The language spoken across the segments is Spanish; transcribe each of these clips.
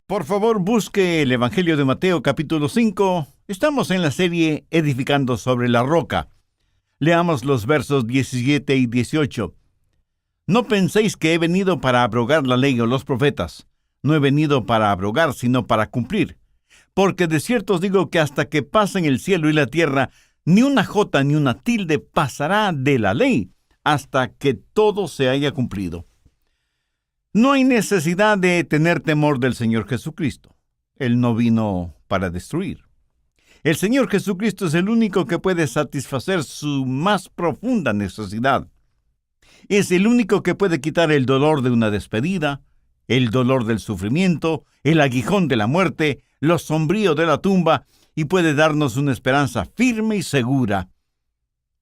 Por favor, busque el Evangelio de Mateo capítulo 5. Estamos en la serie Edificando sobre la Roca. Leamos los versos 17 y 18. No penséis que he venido para abrogar la ley o los profetas. No he venido para abrogar, sino para cumplir. Porque de cierto os digo que hasta que pasen el cielo y la tierra, ni una jota ni una tilde pasará de la ley, hasta que todo se haya cumplido. No hay necesidad de tener temor del Señor Jesucristo. Él no vino para destruir. El Señor Jesucristo es el único que puede satisfacer su más profunda necesidad. Es el único que puede quitar el dolor de una despedida, el dolor del sufrimiento, el aguijón de la muerte, lo sombrío de la tumba, y puede darnos una esperanza firme y segura.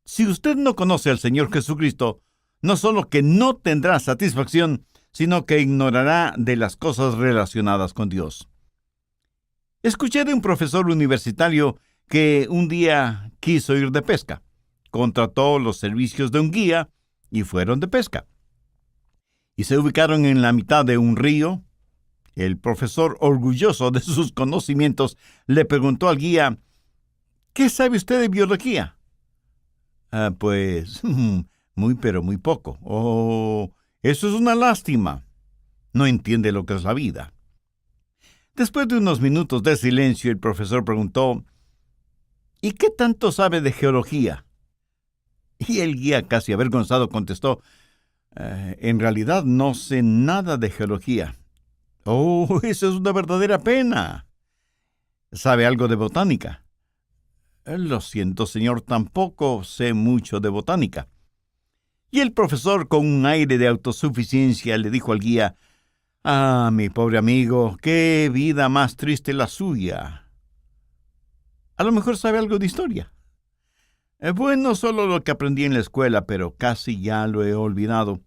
Si usted no conoce al Señor Jesucristo, no solo que no tendrá satisfacción, sino que ignorará de las cosas relacionadas con Dios. Escuché de un profesor universitario que un día quiso ir de pesca. Contrató los servicios de un guía y fueron de pesca. Y se ubicaron en la mitad de un río. El profesor, orgulloso de sus conocimientos, le preguntó al guía: ¿qué sabe usted de biología? Pues, pero muy poco. Oh, eso es una lástima. No entiende lo que es la vida. Después de unos minutos de silencio, el profesor preguntó: ¿y qué tanto sabe de geología? Y el guía, casi avergonzado, contestó: en realidad no sé nada de geología. Oh, eso es una verdadera pena. ¿Sabe algo de botánica? Lo siento, señor, tampoco sé mucho de botánica. Y el profesor, con un aire de autosuficiencia, le dijo al guía: mi pobre amigo, qué vida más triste la suya. A lo mejor sabe algo de historia. Bueno, solo lo que aprendí en la escuela, pero casi ya lo he olvidado.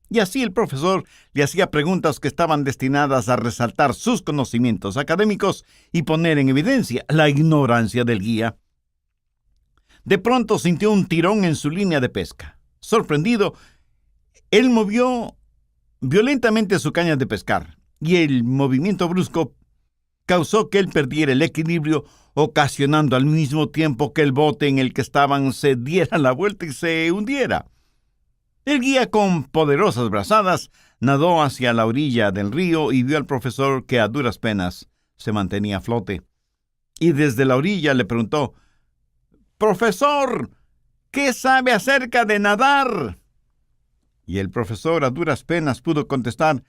Y así el profesor le hacía preguntas que estaban destinadas a resaltar sus conocimientos académicos y poner en evidencia la ignorancia del guía. De pronto sintió un tirón en su línea de pesca. Sorprendido, él movió violentamente su caña de pescar, y el movimiento brusco causó que él perdiera el equilibrio, ocasionando al mismo tiempo que el bote en el que estaban se diera la vuelta y se hundiera. El guía, con poderosas brazadas, nadó hacia la orilla del río y vio al profesor que a duras penas se mantenía a flote. Y desde la orilla le preguntó: «Profesor, ¿qué sabe acerca de nadar?» Y el profesor a duras penas pudo contestar: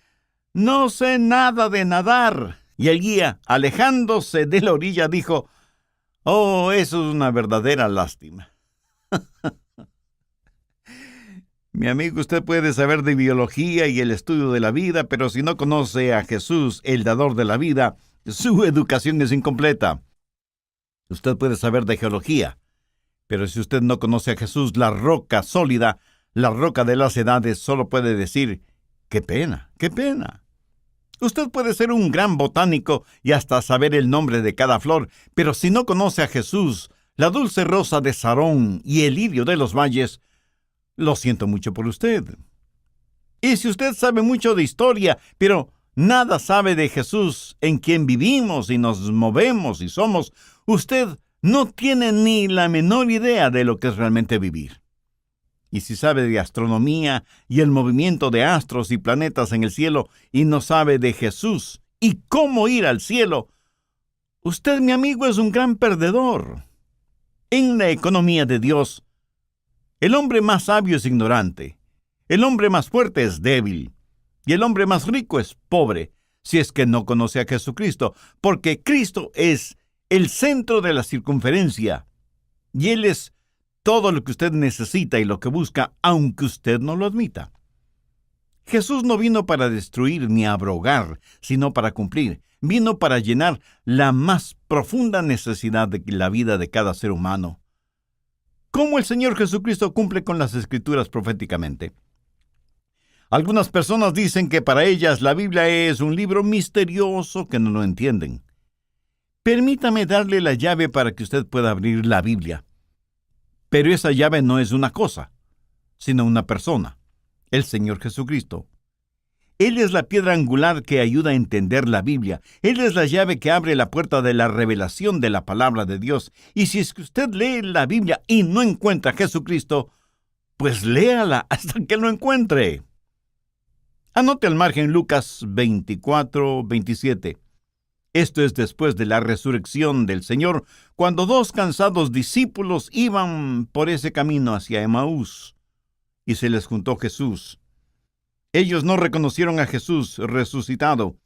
«No sé nada de nadar». Y el guía, alejándose de la orilla, dijo: «Oh, eso es una verdadera lástima». Mi amigo, usted puede saber de biología y el estudio de la vida, pero si no conoce a Jesús, el dador de la vida, su educación es incompleta. Usted puede saber de geología, pero si usted no conoce a Jesús, la roca sólida, la roca de las edades, solo puede decir: «¡Qué pena, qué pena!». Usted puede ser un gran botánico y hasta saber el nombre de cada flor, pero si no conoce a Jesús, la dulce rosa de Sarón y el lirio de los valles, lo siento mucho por usted. Y si usted sabe mucho de historia, pero nada sabe de Jesús, en quien vivimos y nos movemos y somos, usted no tiene ni la menor idea de lo que es realmente vivir. Y si sabe de astronomía y el movimiento de astros y planetas en el cielo y no sabe de Jesús y cómo ir al cielo, usted, mi amigo, es un gran perdedor. En la economía de Dios, el hombre más sabio es ignorante, el hombre más fuerte es débil, y el hombre más rico es pobre, si es que no conoce a Jesucristo, porque Cristo es el centro de la circunferencia, y Él es todo lo que usted necesita y lo que busca, aunque usted no lo admita. Jesús no vino para destruir ni abrogar, sino para cumplir. Vino para llenar la más profunda necesidad de la vida de cada ser humano. ¿Cómo el Señor Jesucristo cumple con las Escrituras proféticamente? Algunas personas dicen que para ellas la Biblia es un libro misterioso que no lo entienden. Permítame darle la llave para que usted pueda abrir la Biblia. Pero esa llave no es una cosa, sino una persona, el Señor Jesucristo. Él es la piedra angular que ayuda a entender la Biblia. Él es la llave que abre la puerta de la revelación de la palabra de Dios. Y si es que usted lee la Biblia y no encuentra a Jesucristo, pues léala hasta que lo encuentre. Anote al margen Lucas 24:27. Esto es después de la resurrección del Señor, cuando dos cansados discípulos iban por ese camino hacia Emaús, y se les juntó Jesús. Ellos no reconocieron a Jesús resucitado,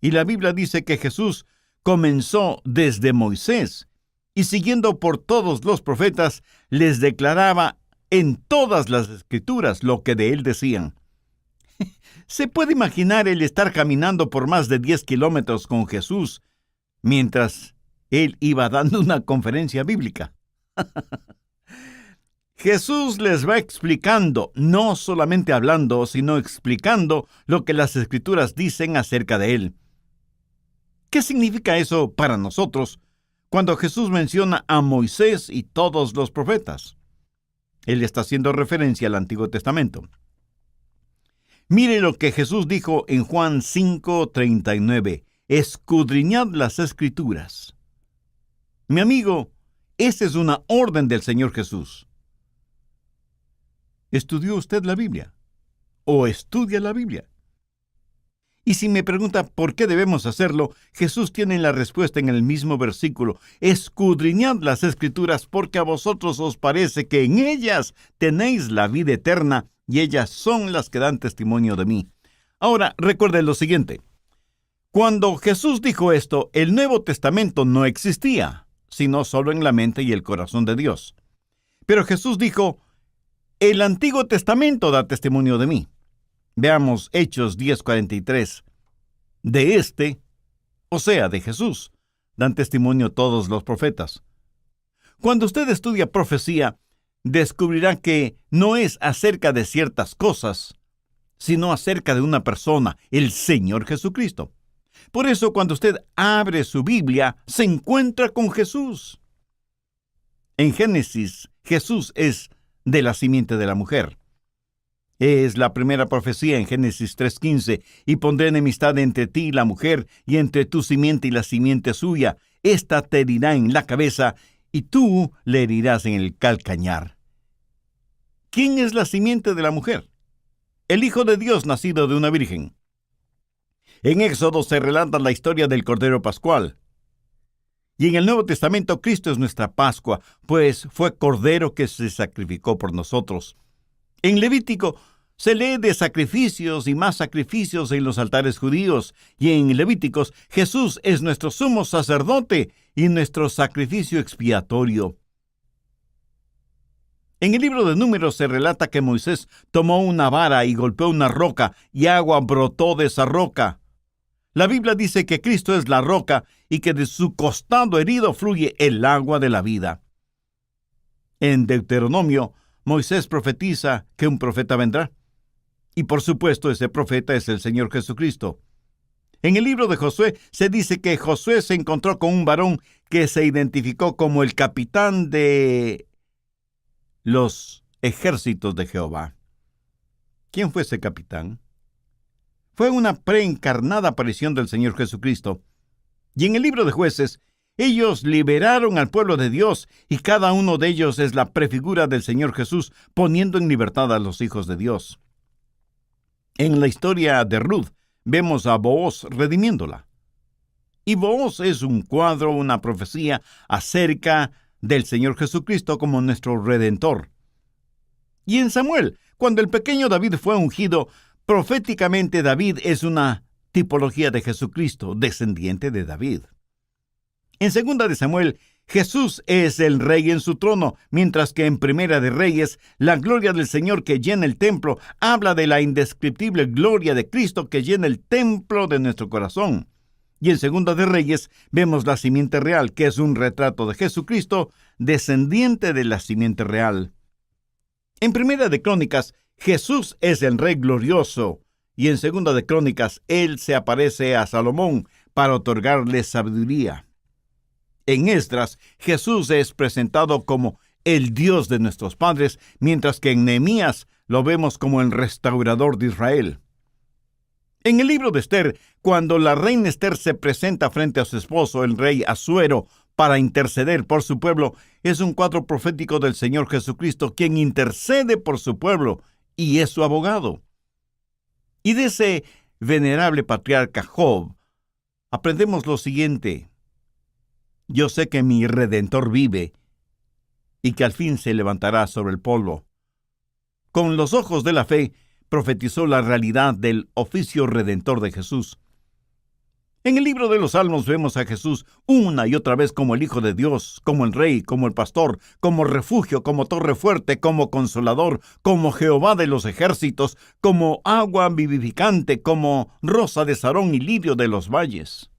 y la Biblia dice que Jesús comenzó desde Moisés, y siguiendo por todos los profetas, les declaraba en todas las Escrituras lo que de él decían. ¿Se puede imaginar el estar caminando por más de 10 kilómetros con Jesús mientras él iba dando una conferencia bíblica? Jesús les va explicando, no solamente hablando, sino explicando lo que las Escrituras dicen acerca de él. ¿Qué significa eso para nosotros cuando Jesús menciona a Moisés y todos los profetas? Él está haciendo referencia al Antiguo Testamento. Mire lo que Jesús dijo en Juan 5:39. Escudriñad las Escrituras. Mi amigo, esa es una orden del Señor Jesús. ¿Estudió usted la Biblia? ¿O estudia la Biblia? Y si me pregunta por qué debemos hacerlo, Jesús tiene la respuesta en el mismo versículo. Escudriñad las Escrituras porque a vosotros os parece que en ellas tenéis la vida eterna y ellas son las que dan testimonio de mí. Ahora, recuerden lo siguiente. Cuando Jesús dijo esto, el Nuevo Testamento no existía, sino solo en la mente y el corazón de Dios. Pero Jesús dijo, el Antiguo Testamento da testimonio de mí. Veamos Hechos 10:43. De este, o sea, de Jesús, dan testimonio todos los profetas. Cuando usted estudia profecía, descubrirá que no es acerca de ciertas cosas, sino acerca de una persona, el Señor Jesucristo. Por eso, cuando usted abre su Biblia, se encuentra con Jesús. En Génesis, Jesús es de la simiente de la mujer. Es la primera profecía en Génesis 3:15. Y pondré enemistad entre ti y la mujer, y entre tu simiente y la simiente suya. Esta te herirá en la cabeza, y tú le herirás en el calcañar. ¿Quién es la simiente de la mujer? El Hijo de Dios nacido de una virgen. En Éxodo se relata la historia del Cordero Pascual. Y en el Nuevo Testamento, Cristo es nuestra Pascua, pues fue Cordero que se sacrificó por nosotros. En Levítico se lee de sacrificios y más sacrificios en los altares judíos, y en Levíticos Jesús es nuestro sumo sacerdote y nuestro sacrificio expiatorio. En el libro de Números se relata que Moisés tomó una vara y golpeó una roca, y agua brotó de esa roca. La Biblia dice que Cristo es la roca y que de su costado herido fluye el agua de la vida. En Deuteronomio, Moisés profetiza que un profeta vendrá. Y por supuesto, ese profeta es el Señor Jesucristo. En el libro de Josué se dice que Josué se encontró con un varón que se identificó como el capitán de los ejércitos de Jehová. ¿Quién fue ese capitán? Fue una preencarnada aparición del Señor Jesucristo. Y en el libro de Jueces, ellos liberaron al pueblo de Dios, y cada uno de ellos es la prefigura del Señor Jesús, poniendo en libertad a los hijos de Dios. En la historia de Ruth, vemos a Booz redimiéndola. Y Booz es un cuadro, una profecía acerca del Señor Jesucristo como nuestro Redentor. Y en Samuel, cuando el pequeño David fue ungido, proféticamente David es una tipología de Jesucristo, descendiente de David. En Segunda de Samuel, Jesús es el Rey en su trono, mientras que en Primera de Reyes, la gloria del Señor que llena el templo habla de la indescriptible gloria de Cristo que llena el templo de nuestro corazón. Y en Segunda de Reyes vemos la simiente real, que es un retrato de Jesucristo, descendiente de la simiente real. En Primera de Crónicas, Jesús es el Rey glorioso, y en Segunda de Crónicas, Él se aparece a Salomón para otorgarle sabiduría. En Esdras, Jesús es presentado como el Dios de nuestros padres, mientras que en Nehemías lo vemos como el restaurador de Israel. En el libro de Esther, cuando la reina Esther se presenta frente a su esposo, el rey Asuero, para interceder por su pueblo, es un cuadro profético del Señor Jesucristo, quien intercede por su pueblo y es su abogado. Y de ese venerable patriarca Job, aprendemos lo siguiente: yo sé que mi Redentor vive y que al fin se levantará sobre el polvo. Con los ojos de la fe, profetizó la realidad del oficio redentor de Jesús. En el libro de los Salmos vemos a Jesús una y otra vez como el Hijo de Dios, como el Rey, como el Pastor, como refugio, como torre fuerte, como consolador, como Jehová de los ejércitos, como agua vivificante, como rosa de Sarón y lirio de los valles.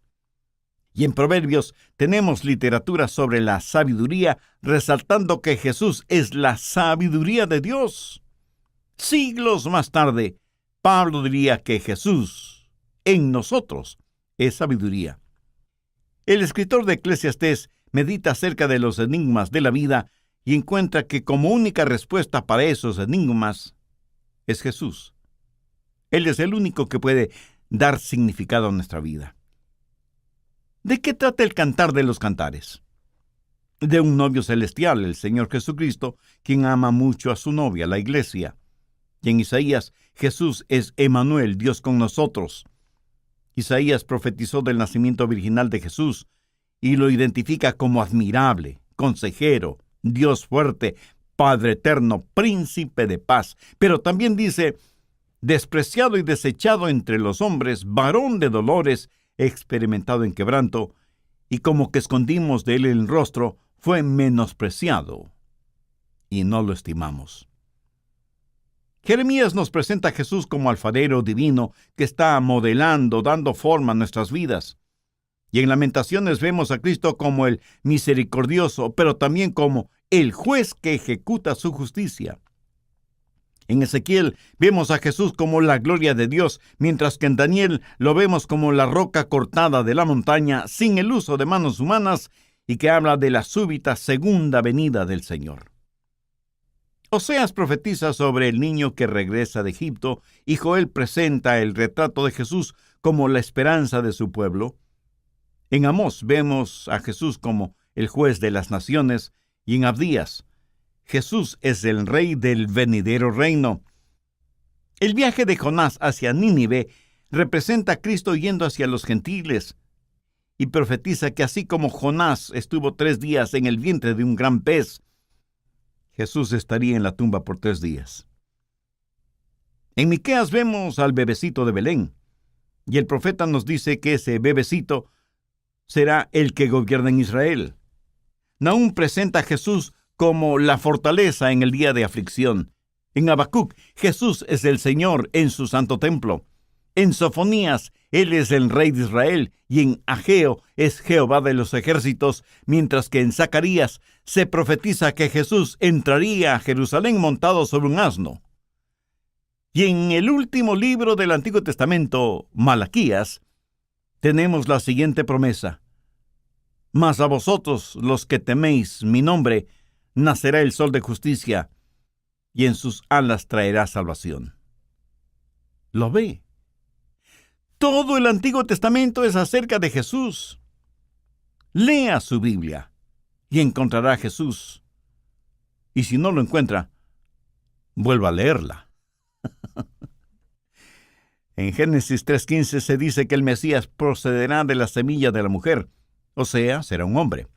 Y en Proverbios tenemos literatura sobre la sabiduría, resaltando que Jesús es la sabiduría de Dios. Siglos más tarde, Pablo diría que Jesús, en nosotros, es sabiduría. El escritor de Eclesiastés medita acerca de los enigmas de la vida y encuentra que como única respuesta para esos enigmas es Jesús. Él es el único que puede dar significado a nuestra vida. ¿De qué trata el Cantar de los Cantares? De un novio celestial, el Señor Jesucristo, quien ama mucho a su novia, la Iglesia. Y en Isaías, Jesús es Emmanuel, Dios con nosotros. Isaías profetizó del nacimiento virginal de Jesús y lo identifica como admirable, consejero, Dios fuerte, Padre eterno, príncipe de paz. Pero también dice: despreciado y desechado entre los hombres, varón de dolores, experimentado en quebranto, y como que escondimos de él el rostro, fue menospreciado, y no lo estimamos. Jeremías nos presenta a Jesús como alfarero divino que está modelando, dando forma a nuestras vidas. Y en Lamentaciones vemos a Cristo como el misericordioso, pero también como el juez que ejecuta su justicia. En Ezequiel vemos a Jesús como la gloria de Dios, mientras que en Daniel lo vemos como la roca cortada de la montaña sin el uso de manos humanas y que habla de la súbita segunda venida del Señor. Oseas profetiza sobre el niño que regresa de Egipto y Joel presenta el retrato de Jesús como la esperanza de su pueblo. En Amós vemos a Jesús como el juez de las naciones y en Abdías, Jesús es el rey del venidero reino. El viaje de Jonás hacia Nínive representa a Cristo yendo hacia los gentiles y profetiza que así como Jonás estuvo 3 días en el vientre de un gran pez, Jesús estaría en la tumba por 3 días. En Miqueas vemos al bebecito de Belén, y el profeta nos dice que ese bebecito será el que gobierna en Israel. Nahum presenta a Jesús como la fortaleza en el día de aflicción. En Habacuc, Jesús es el Señor en su santo templo. En Sofonías, Él es el Rey de Israel, y en Ageo es Jehová de los ejércitos, mientras que en Zacarías se profetiza que Jesús entraría a Jerusalén montado sobre un asno. Y en el último libro del Antiguo Testamento, Malaquías, tenemos la siguiente promesa: mas a vosotros, los que teméis mi nombre, nacerá el sol de justicia, y en sus alas traerá salvación. ¿Lo ve? Todo el Antiguo Testamento es acerca de Jesús. Lea su Biblia y encontrará a Jesús. Y si no lo encuentra, vuelva a leerla. En Génesis 3:15 se dice que el Mesías procederá de la semilla de la mujer, o sea, será un hombre.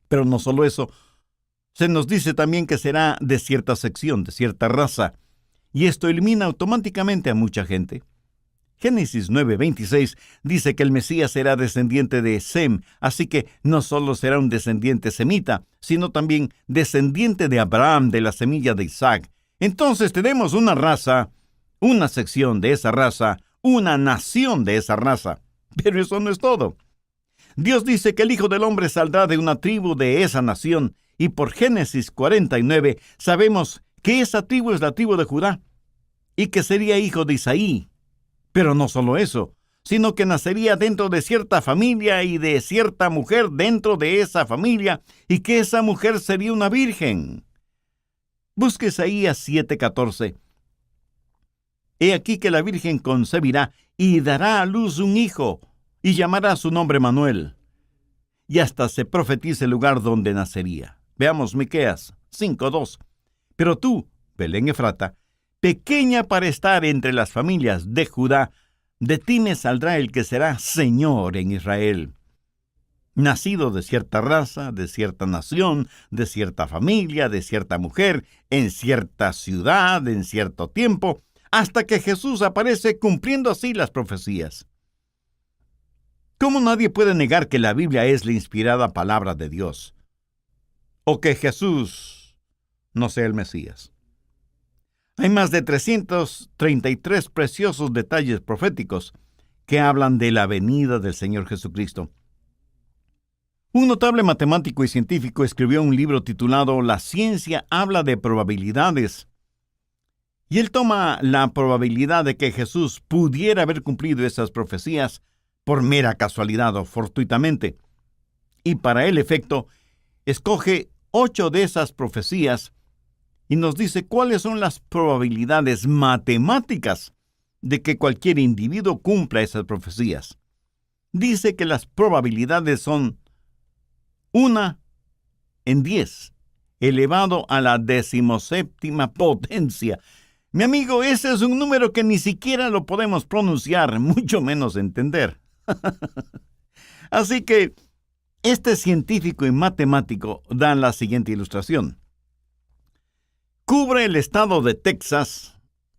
Pero no solo eso, se nos dice también que será de cierta sección, de cierta raza, y esto elimina automáticamente a mucha gente. Génesis 9:26 dice que el Mesías será descendiente de Sem, así que no solo será un descendiente semita, sino también descendiente de Abraham, de la semilla de Isaac. Entonces tenemos una raza, una sección de esa raza, una nación de esa raza. Pero eso no es todo. Dios dice que el Hijo del Hombre saldrá de una tribu de esa nación, y por Génesis 49 sabemos que esa tribu es la tribu de Judá, y que sería hijo de Isaí. Pero no solo eso, sino que nacería dentro de cierta familia y de cierta mujer dentro de esa familia, y que esa mujer sería una virgen. Busque Isaías 7:14. He aquí que la virgen concebirá y dará a luz un hijo, y llamará su nombre Manuel. Y hasta se profetiza el lugar donde nacería. Veamos Miqueas 5:2. Pero tú, Belén Efrata, pequeña para estar entre las familias de Judá, de ti me saldrá el que será Señor en Israel. Nacido de cierta raza, de cierta nación, de cierta familia, de cierta mujer, en cierta ciudad, en cierto tiempo, hasta que Jesús aparece cumpliendo así las profecías. ¿Cómo nadie puede negar que la Biblia es la inspirada palabra de Dios? O que Jesús no sea el Mesías. Hay más de 333 preciosos detalles proféticos que hablan de la venida del Señor Jesucristo. Un notable matemático y científico escribió un libro titulado La ciencia habla de probabilidades. Y él toma la probabilidad de que Jesús pudiera haber cumplido esas profecías por mera casualidad o fortuitamente. Y para el efecto, escoge 8 de esas profecías y nos dice cuáles son las probabilidades matemáticas de que cualquier individuo cumpla esas profecías. Dice que las probabilidades son 1 en 10, elevado a la 17ª potencia. Mi amigo, ese es un número que ni siquiera lo podemos pronunciar, mucho menos entender. Así que este científico y matemático da la siguiente ilustración. Cubre el estado de Texas,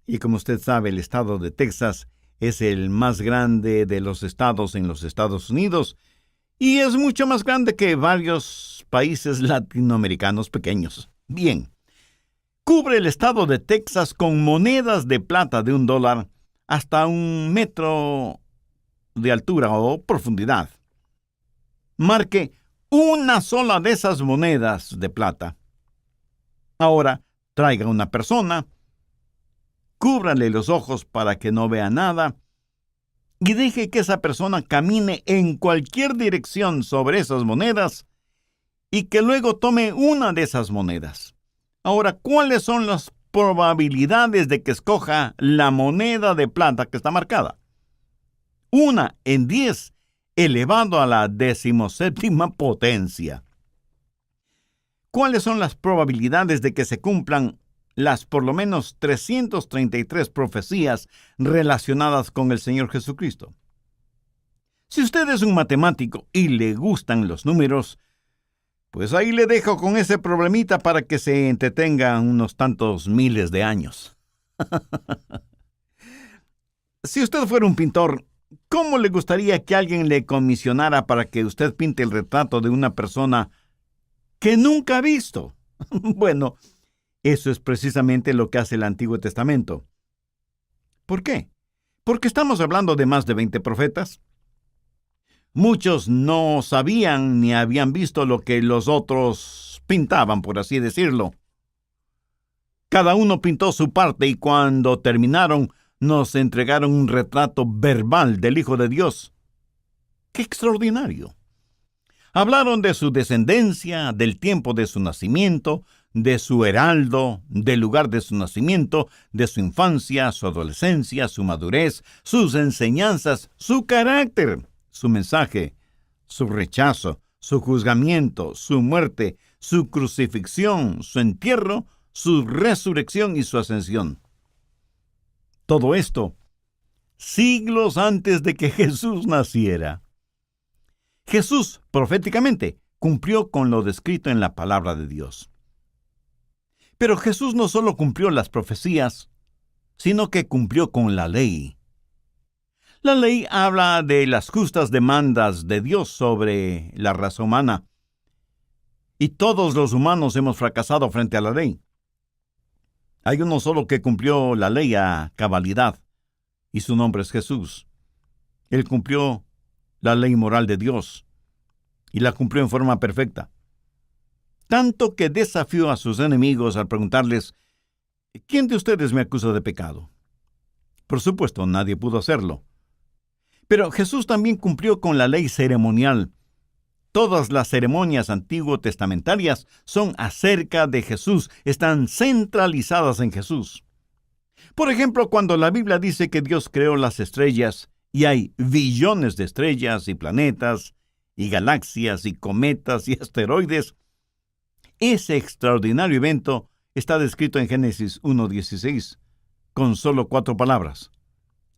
y como usted sabe, el estado de Texas es el más grande de los estados en los Estados Unidos, y es mucho más grande que varios países latinoamericanos pequeños. Bien, cubre el estado de Texas con monedas de plata de $1 hasta 1 metro de altura o profundidad. Marque una sola de esas monedas de plata. Ahora, traiga una persona, cúbrale los ojos para que no vea nada, y deje que esa persona camine en cualquier dirección sobre esas monedas y que luego tome una de esas monedas. Ahora, ¿cuáles son las probabilidades de que escoja la moneda de plata que está marcada? 1 en 10, elevado a la 17ª potencia. ¿Cuáles son las probabilidades de que se cumplan las por lo menos 333 profecías relacionadas con el Señor Jesucristo? Si usted es un matemático y le gustan los números, pues ahí le dejo con ese problemita para que se entretenga unos tantos miles de años. Si usted fuera un pintor, ¿cómo le gustaría que alguien le comisionara para que usted pinte el retrato de una persona que nunca ha visto? Bueno, eso es precisamente lo que hace el Antiguo Testamento. ¿Por qué? Porque estamos hablando de más de 20 profetas. Muchos no sabían ni habían visto lo que los otros pintaban, por así decirlo. Cada uno pintó su parte y cuando terminaron, nos entregaron un retrato verbal del Hijo de Dios. ¡Qué extraordinario! Hablaron de su descendencia, del tiempo de su nacimiento, de su heraldo, del lugar de su nacimiento, de su infancia, su adolescencia, su madurez, sus enseñanzas, su carácter, su mensaje, su rechazo, su juzgamiento, su muerte, su crucifixión, su entierro, su resurrección y su ascensión. Todo esto, siglos antes de que Jesús naciera. Jesús, proféticamente, cumplió con lo descrito en la palabra de Dios. Pero Jesús no solo cumplió las profecías, sino que cumplió con la ley. La ley habla de las justas demandas de Dios sobre la raza humana. Y todos los humanos hemos fracasado frente a la ley. Hay uno solo que cumplió la ley a cabalidad, y su nombre es Jesús. Él cumplió la ley moral de Dios, y la cumplió en forma perfecta. Tanto que desafió a sus enemigos al preguntarles, ¿quién de ustedes me acusa de pecado? Por supuesto, nadie pudo hacerlo. Pero Jesús también cumplió con la ley ceremonial. Todas las ceremonias antiguo-testamentarias son acerca de Jesús, están centralizadas en Jesús. Por ejemplo, cuando la Biblia dice que Dios creó las estrellas, y hay billones de estrellas y planetas, y galaxias y cometas y asteroides, ese extraordinario evento está descrito en Génesis 1:16, con solo 4 palabras.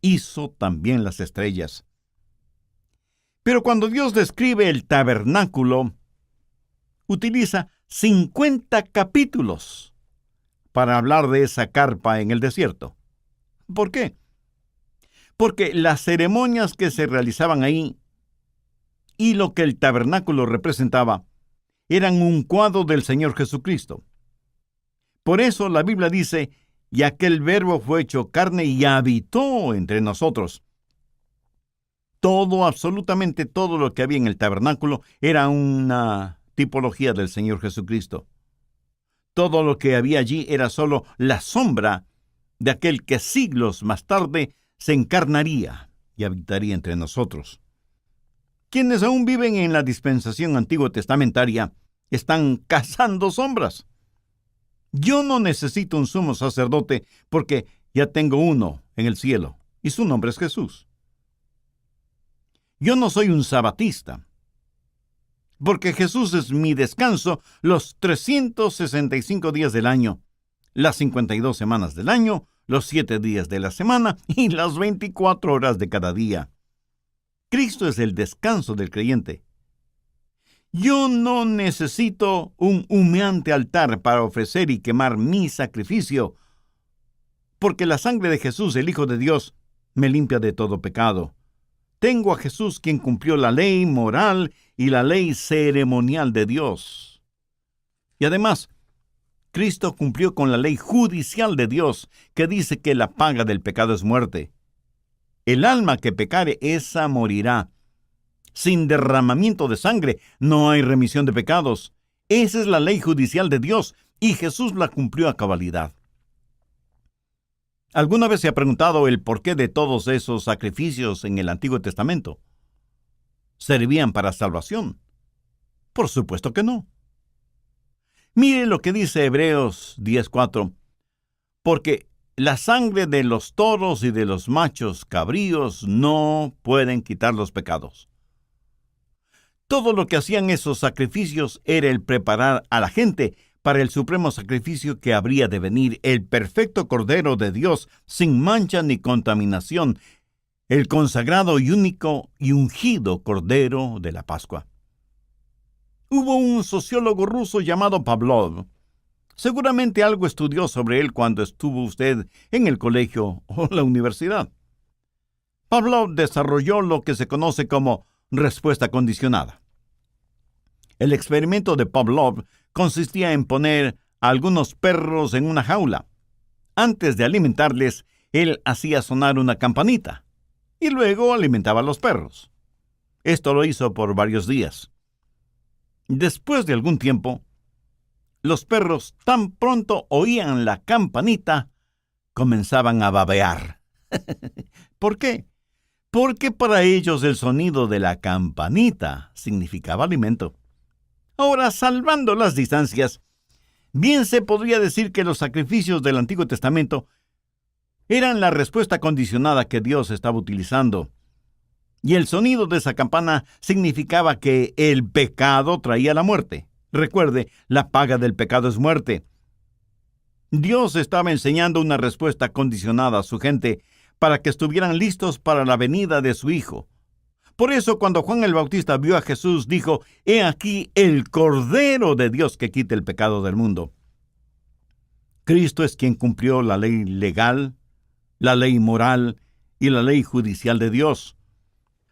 Hizo también las estrellas. Pero cuando Dios describe el tabernáculo, utiliza 50 capítulos para hablar de esa carpa en el desierto. ¿Por qué? Porque las ceremonias que se realizaban ahí y lo que el tabernáculo representaba eran un cuadro del Señor Jesucristo. Por eso la Biblia dice, y aquel verbo fue hecho carne y habitó entre nosotros. Todo, absolutamente todo lo que había en el tabernáculo era una tipología del Señor Jesucristo. Todo lo que había allí era solo la sombra de aquel que siglos más tarde se encarnaría y habitaría entre nosotros. Quienes aún viven en la dispensación antiguo testamentaria están cazando sombras. Yo no necesito un sumo sacerdote porque ya tengo uno en el cielo y su nombre es Jesús. Yo no soy un sabatista porque Jesús es mi descanso los 365 días del año, las 52 semanas del año, los 7 días de la semana y las 24 horas de cada día. Cristo es el descanso del creyente. Yo no necesito un humeante altar para ofrecer y quemar mi sacrificio, porque la sangre de Jesús, el Hijo de Dios, me limpia de todo pecado. Tengo a Jesús quien cumplió la ley moral y la ley ceremonial de Dios. Y además, Cristo cumplió con la ley judicial de Dios, que dice que la paga del pecado es muerte. El alma que pecare, esa morirá. Sin derramamiento de sangre no hay remisión de pecados. Esa es la ley judicial de Dios, y Jesús la cumplió a cabalidad. ¿Alguna vez se ha preguntado el porqué de todos esos sacrificios en el Antiguo Testamento? ¿Servían para salvación? Por supuesto que no. Mire lo que dice Hebreos 10:4. Porque la sangre de los toros y de los machos cabríos no pueden quitar los pecados. Todo lo que hacían esos sacrificios era el preparar a la gente para el supremo sacrificio que habría de venir, el perfecto Cordero de Dios, sin mancha ni contaminación, el consagrado y único y ungido Cordero de la Pascua. Hubo un sociólogo ruso llamado Pavlov. Seguramente algo estudió sobre él cuando estuvo usted en el colegio o la universidad. Pavlov desarrolló lo que se conoce como respuesta condicionada. El experimento de Pavlov consistía en poner a algunos perros en una jaula. Antes de alimentarles, él hacía sonar una campanita y luego alimentaba a los perros. Esto lo hizo por varios días. Después de algún tiempo, los perros, tan pronto oían la campanita, comenzaban a babear. ¿Por qué? Porque para ellos el sonido de la campanita significaba alimento. Ahora, salvando las distancias, bien se podría decir que los sacrificios del Antiguo Testamento eran la respuesta condicionada que Dios estaba utilizando. Y el sonido de esa campana significaba que el pecado traía la muerte. Recuerde, la paga del pecado es muerte. Dios estaba enseñando una respuesta condicionada a su gente para que estuvieran listos para la venida de su Hijo. Por eso, cuando Juan el Bautista vio a Jesús, dijo: «He aquí el Cordero de Dios que quita el pecado del mundo». Cristo es quien cumplió la ley legal, la ley moral y la ley judicial de Dios.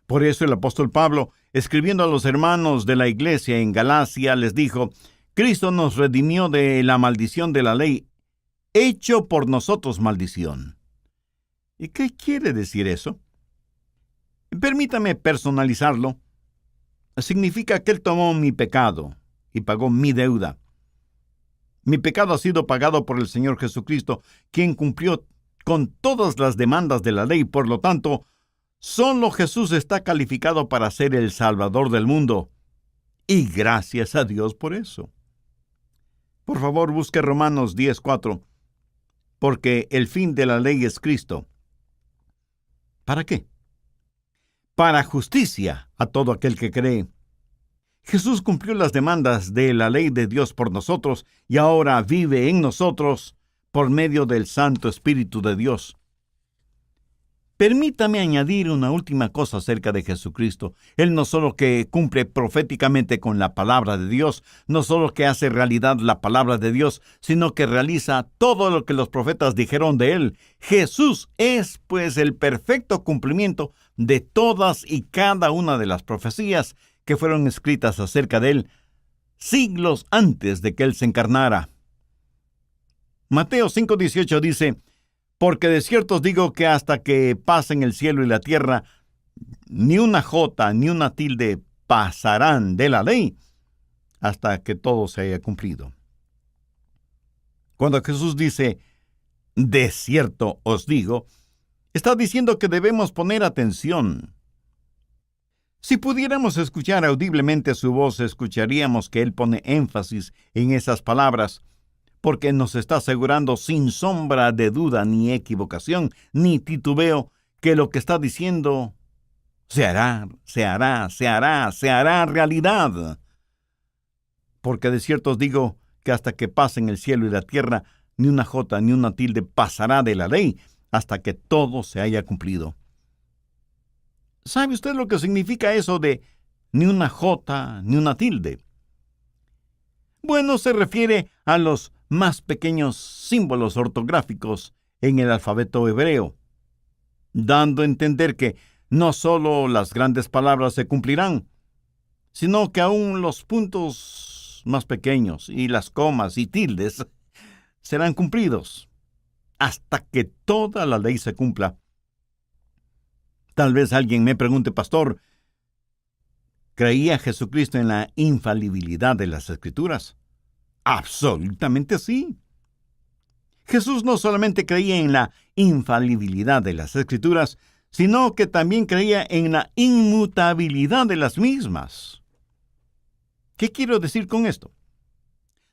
Por eso el apóstol Pablo, escribiendo a los hermanos de la iglesia en Galacia, les dijo: «Cristo nos redimió de la maldición de la ley, hecho por nosotros maldición». ¿Y qué quiere decir eso? Permítame personalizarlo. Significa que Él tomó mi pecado y pagó mi deuda. Mi pecado ha sido pagado por el Señor Jesucristo, quien cumplió con todas las demandas de la ley. Por lo tanto, solo Jesús está calificado para ser el Salvador del mundo. Y gracias a Dios por eso. Por favor, busque Romanos 10:4. porque el fin de la ley es Cristo. ¿Para qué? Para justicia a todo aquel que cree. Jesús cumplió las demandas de la ley de Dios por nosotros y ahora vive en nosotros por medio del Santo Espíritu de Dios. Permítame añadir una última cosa acerca de Jesucristo. Él no solo que cumple proféticamente con la palabra de Dios, no solo que hace realidad la palabra de Dios, sino que realiza todo lo que los profetas dijeron de Él. Jesús es, pues, el perfecto cumplimiento de todas y cada una de las profecías que fueron escritas acerca de Él siglos antes de que Él se encarnara. Mateo 5:18 dice: porque de cierto os digo que hasta que pasen el cielo y la tierra, ni una jota ni una tilde pasarán de la ley hasta que todo se haya cumplido. Cuando Jesús dice, de cierto os digo, está diciendo que debemos poner atención. Si pudiéramos escuchar audiblemente su voz, escucharíamos que Él pone énfasis en esas palabras, porque nos está asegurando sin sombra de duda, ni equivocación, ni titubeo, que lo que está diciendo se hará realidad. Porque de cierto os digo que hasta que pasen el cielo y la tierra, ni una jota ni una tilde pasará de la ley, hasta que todo se haya cumplido. ¿Sabe usted lo que significa eso de ni una jota ni una tilde? Bueno, se refiere a los más pequeños símbolos ortográficos en el alfabeto hebreo, dando a entender que no solo las grandes palabras se cumplirán, sino que aún los puntos más pequeños y las comas y tildes serán cumplidos, hasta que toda la ley se cumpla. Tal vez alguien me pregunte, pastor, ¿creía Jesucristo en la infalibilidad de las Escrituras? Absolutamente sí. Jesús no solamente creía en la infalibilidad de las Escrituras, sino que también creía en la inmutabilidad de las mismas. ¿Qué quiero decir con esto?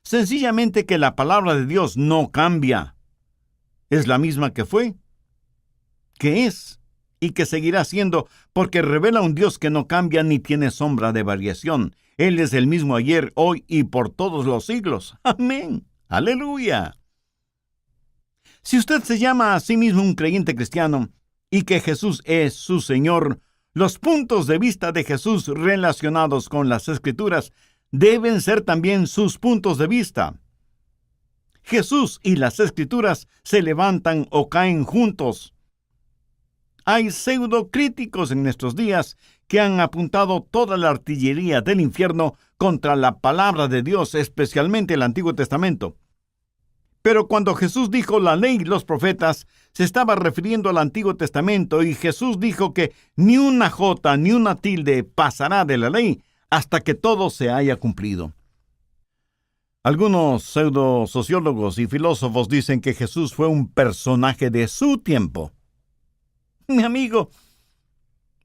Sencillamente que la palabra de Dios no cambia. Es la misma que fue, que es y que seguirá siendo, porque revela un Dios que no cambia ni tiene sombra de variación. Él es el mismo ayer, hoy y por todos los siglos. Amén. Aleluya. Si usted se llama a sí mismo un creyente cristiano y que Jesús es su Señor, los puntos de vista de Jesús relacionados con las Escrituras deben ser también sus puntos de vista. Jesús y las Escrituras se levantan o caen juntos. Hay pseudocríticos en nuestros días que han apuntado toda la artillería del infierno contra la palabra de Dios, especialmente el Antiguo Testamento. Pero cuando Jesús dijo la ley y los profetas, se estaba refiriendo al Antiguo Testamento, y Jesús dijo que ni una jota ni una tilde pasará de la ley hasta que todo se haya cumplido. Algunos pseudosociólogos y filósofos dicen que Jesús fue un personaje de su tiempo. Mi amigo,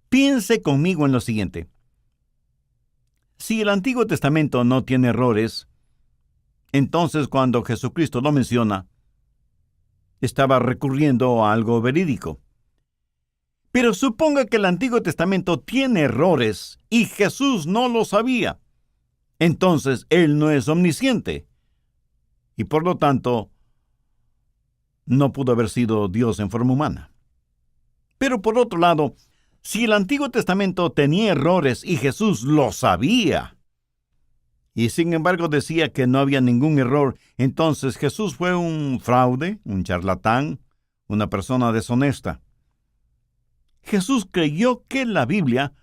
piense conmigo en lo siguiente. Si el Antiguo Testamento no tiene errores, entonces cuando Jesucristo lo menciona, estaba recurriendo a algo verídico. Pero suponga que el Antiguo Testamento tiene errores y Jesús no lo sabía. Entonces Él no es omnisciente y por lo tanto no pudo haber sido Dios en forma humana. Pero por otro lado, si el Antiguo Testamento tenía errores y Jesús lo sabía, y sin embargo decía que no había ningún error, entonces Jesús fue un fraude, un charlatán, una persona deshonesta. Jesús creyó que la Biblia,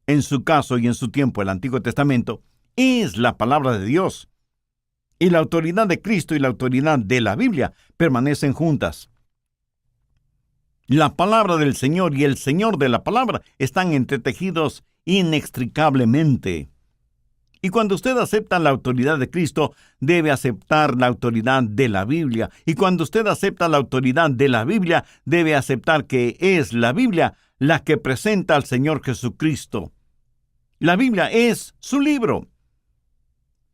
en su caso y en su tiempo el Antiguo Testamento, es la palabra de Dios, y la autoridad de Cristo y la autoridad de la Biblia permanecen juntas. La palabra del Señor y el Señor de la palabra están entretejidos inextricablemente. Y cuando usted acepta la autoridad de Cristo, debe aceptar la autoridad de la Biblia. Y cuando usted acepta la autoridad de la Biblia, debe aceptar que es la Biblia la que presenta al Señor Jesucristo. La Biblia es su libro.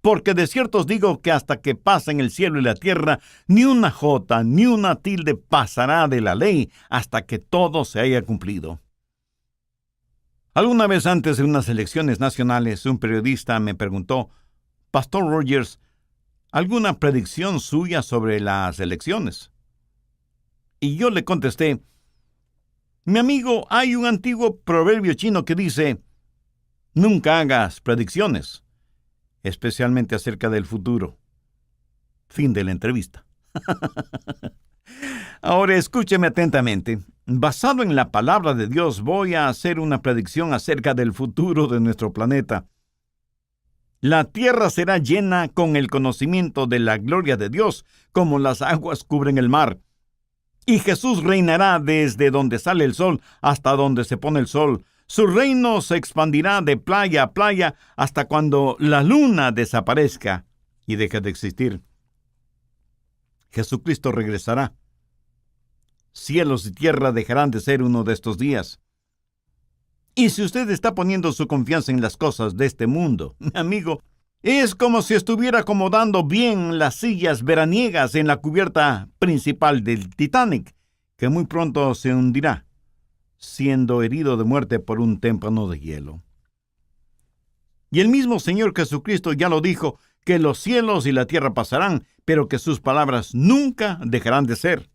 Porque de cierto os digo que hasta que pasen el cielo y la tierra, ni una jota ni una tilde pasará de la ley hasta que todo se haya cumplido. Alguna vez antes de unas elecciones nacionales, un periodista me preguntó: Pastor Rogers, ¿alguna predicción suya sobre las elecciones? Y yo le contesté: mi amigo, hay un antiguo proverbio chino que dice: nunca hagas predicciones, especialmente acerca del futuro. Fin de la entrevista. Ahora escúcheme atentamente. Basado en la palabra de Dios, voy a hacer una predicción acerca del futuro de nuestro planeta. La tierra será llena con el conocimiento de la gloria de Dios, como las aguas cubren el mar. Y Jesús reinará desde donde sale el sol hasta donde se pone el sol. Su reino se expandirá de playa a playa hasta cuando la luna desaparezca y deje de existir. Jesucristo regresará. Cielos y tierra dejarán de ser uno de estos días. Y si usted está poniendo su confianza en las cosas de este mundo, mi amigo, es como si estuviera acomodando bien las sillas veraniegas en la cubierta principal del Titanic, que muy pronto se hundirá, siendo herido de muerte por un témpano de hielo. Y el mismo Señor Jesucristo ya lo dijo, que los cielos y la tierra pasarán, pero que sus palabras nunca dejarán de ser.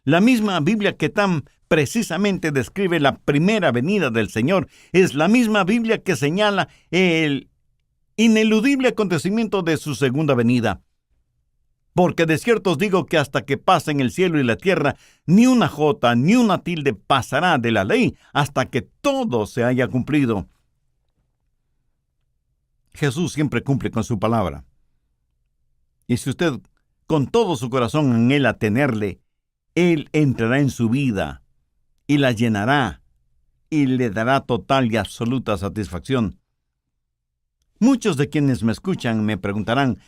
La misma Biblia que tan precisamente describe la primera venida del Señor es la misma Biblia que señala el ineludible acontecimiento de su segunda venida. Porque de cierto os digo que hasta que pasen el cielo y la tierra, ni una jota ni una tilde pasará de la ley hasta que todo se haya cumplido. Jesús siempre cumple con su palabra. Y si usted con todo su corazón anhela tenerle, Él entrará en su vida y la llenará y le dará total y absoluta satisfacción. Muchos de quienes me escuchan me preguntarán: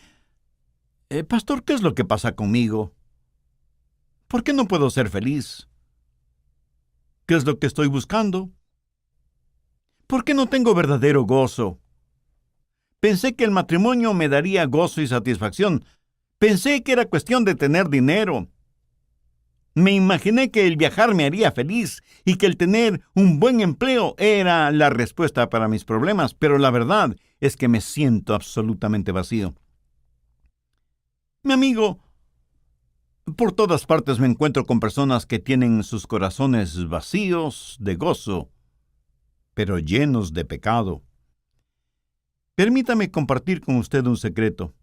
Pastor, ¿qué es lo que pasa conmigo? ¿Por qué no puedo ser feliz? ¿Qué es lo que estoy buscando? ¿Por qué no tengo verdadero gozo? Pensé que el matrimonio me daría gozo y satisfacción. Pensé que era cuestión de tener dinero. Me imaginé que el viajar me haría feliz y que el tener un buen empleo era la respuesta para mis problemas, pero la verdad es que me siento absolutamente vacío. Mi amigo, por todas partes me encuentro con personas que tienen sus corazones vacíos de gozo, pero llenos de pecado. Permítame compartir con usted un secreto.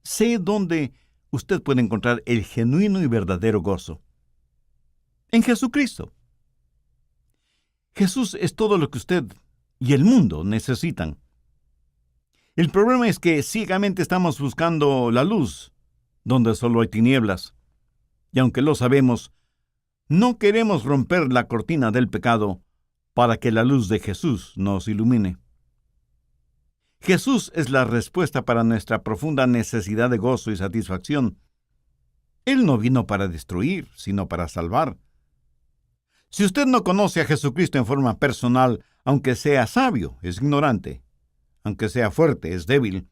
Sé dónde usted puede encontrar el genuino y verdadero gozo. En Jesucristo. Jesús es todo lo que usted y el mundo necesitan. El problema es que ciegamente estamos buscando la luz donde solo hay tinieblas. Y aunque lo sabemos, no queremos romper la cortina del pecado para que la luz de Jesús nos ilumine. Jesús es la respuesta para nuestra profunda necesidad de gozo y satisfacción. Él no vino para destruir, sino para salvar. Si usted no conoce a Jesucristo en forma personal, aunque sea sabio, es ignorante. Aunque sea fuerte, es débil.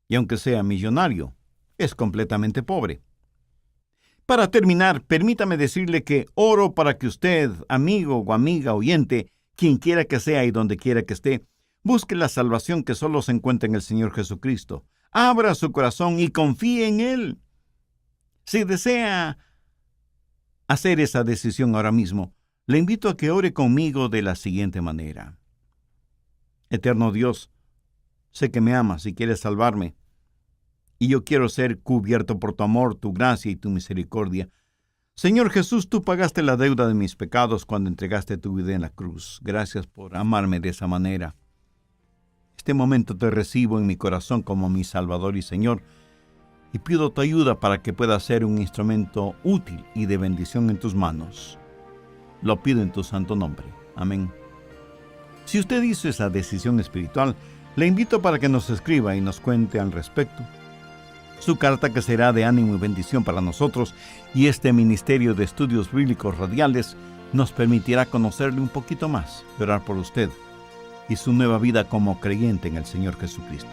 Y aunque sea millonario, es completamente pobre. Para terminar, permítame decirle que oro para que usted, amigo o amiga oyente, quien quiera que sea y donde quiera que esté, busque la salvación que solo se encuentra en el Señor Jesucristo. Abra su corazón y confíe en Él. Si desea hacer esa decisión ahora mismo, le invito a que ore conmigo de la siguiente manera. Eterno Dios, sé que me amas y quieres salvarme, y yo quiero ser cubierto por tu amor, tu gracia y tu misericordia. Señor Jesús, tú pagaste la deuda de mis pecados cuando entregaste tu vida en la cruz. Gracias por amarme de esa manera. Este momento te recibo en mi corazón como mi Salvador y Señor, y pido tu ayuda para que pueda ser un instrumento útil y de bendición en tus manos. Lo pido en tu santo nombre. Amén. Si usted hizo esa decisión espiritual, le invito para que nos escriba y nos cuente al respecto. Su carta, que será de ánimo y bendición para nosotros, y este Ministerio de Estudios Bíblicos Radiales nos permitirá conocerle un poquito más y orar por usted y su nueva vida como creyente en el Señor Jesucristo.